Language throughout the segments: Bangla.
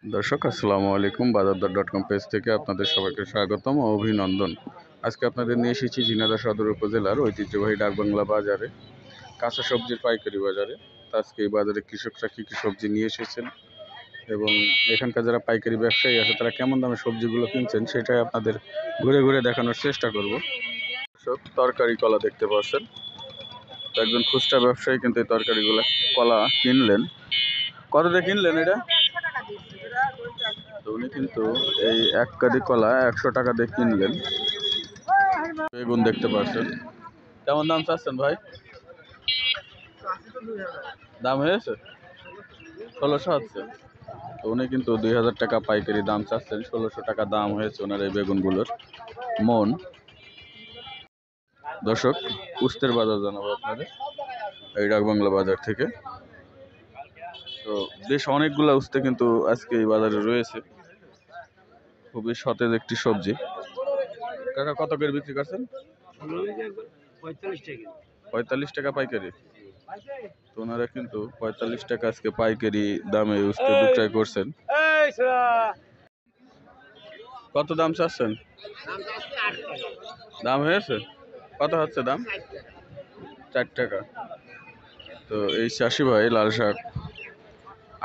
দর্শক আসসালামু আলাইকুম। বাজারদর.com পেজ থেকে আপনাদের সবাইকে স্বাগতম ও অভিনন্দন। আজকে আপনাদের নিয়ে এসেছি ঝিনাইদহ সদর উপজেলার ঐতিহ্যবাহী ডাকবাংলা বাজারে, কাঁচা সবজির পাইকারি বাজারে। আজকে এই বাজারে কৃষকরা কী কী সবজি নিয়ে এসেছেন এবং এখানকার যারা পাইকারি ব্যবসায়ী আছে তারা কেমন দামে সবজিগুলো কিনছেন সেটাই আপনাদের ঘুরে ঘুরে দেখানোর চেষ্টা করব। দর্শক, তরকারি কলা দেখতে পাচ্ছেন, একজন খুচরা ব্যবসায়ী কিন্তু এই তরকারিগুলো কলা কিনলেন। কত দিয়ে কিনলেন এটা? তো উনি কিন্তু এই এক কাঁদি কলা 100 টাকা দিয়ে কিনলেন। বেগুন দেখতে পাচ্ছেন, কেমন দাম চাচ্ছেন ভাই? দাম হয়েছে 1600 হচ্ছে। তো উনি কিন্তু 2000 টাকা পাইকারি দাম চাচ্ছেন, 1600 টাকা দাম হয়েছে ওনার এই বেগুনগুলোর মন। দর্শক, উস্তের বাজার জানাবো আপনাদের এই ডাকবাংলা বাজার থেকে। তো বেশ অনেকগুলা উস্তে কিন্তু আজকে এই বাজারে রয়েছে। খুবই সতেজ একটি সবজি। কাকা কত করে বিক্রি করছেন? 45 টাকা পাইকারি। তো ওনারা কিন্তু 45 টাকা আজকে পাইকারি দামে উস্তে বিক্রয় করছেন। কত দাম চাচ্ছেন? দাম হয়েছে কত হচ্ছে দাম? 4 টাকা। তো এই চাষি ভাই লাল শাক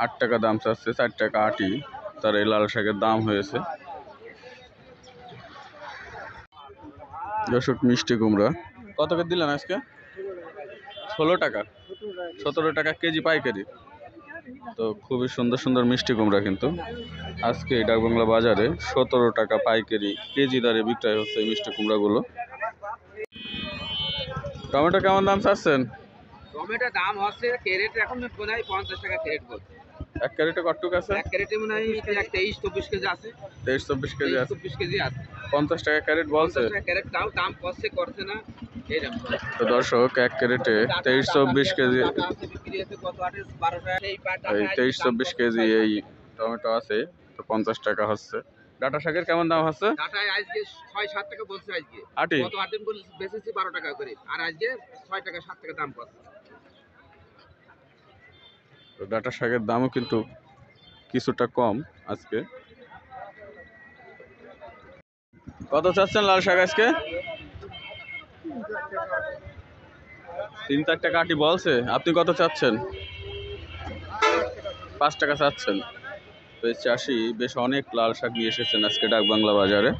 8 টাকা দাম চাচ্ছে, 4 টাকা আটি তার এই লাল শাকের দাম হয়েছে। দর্শক, মিষ্টি কুমড়া কত করে দিলেন আজকে? 16 টাকা, 17 টাকা কেজি পাইকারি। তো খুবই সুন্দর সুন্দর মিষ্টি কুমড়া কিন্তু আজকে ডাকবাংলা বাজারে 17 টাকা পাইকারি কেজি দরে বিক্রয় হচ্ছে এই মিষ্টি কুমড়াগুলো। টমেটো কেমন দাম চাচ্ছেন? টমেটো দাম হচ্ছে ক্যারেট এখন মনে হয় 50 টাকা ক্যারেট বলছে। এক ক্যারেটে কতটুকু আছে? এক ক্যারেটে মনে হয় 23-24 কেজি আছে। 23-24 কেজি আছে। 24 কেজি আছে। 50 টাকা ক্যারেট বলছে। 50 টাকা ক্যারেট তাও দাম করছে না। তো দর্শক, এক ক্যারেটে 23-24 কেজি, বিক্রি হচ্ছে কত 12 টাকা। এই 23-24 কেজি এই টমেটো আছে। তো 50 টাকা হচ্ছে। ডাটা শাকের কেমন দাম হচ্ছে? ডাটা আজকে 6-7 টাকা বলছে আজকে। আটি কত আদিন বলে বেচেছি 12 টাকা করে। আর আজকে 6 টাকা 7 টাকা দাম পাচ্ছে। তো ডাটা শাকের দামও কিন্তু কিছুটা কম আজকে। কত চাচ্ছেন লাল শাক আজকে? 3-4 টাকা আটি বলছে। আপনি কত চাচ্ছেন? 5 টাকা চাচ্ছেন। তো এই চাষি বেশ অনেক লাল শাক নিয়ে এসেছেন আজকে ডাকবাংলা বাজারে।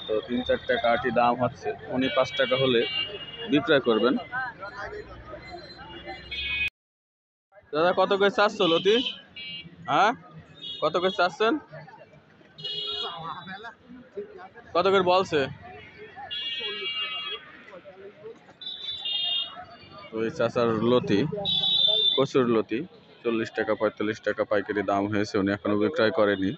তো 3-4 টাকা আটি দাম হচ্ছে, উনি 5 টাকা হলে বিক্রয় করবেন। দাদা কত করে চাচ্ছ লতি? হ্যাঁ, কত করে চাচ্ছেন? কত করে বলছে? তো এই চাচার লতি, কচুর লতি 40 টাকা 45 টাকা পাইকারি দাম হয়েছে, উনি এখনো বিক্রয় করেনি।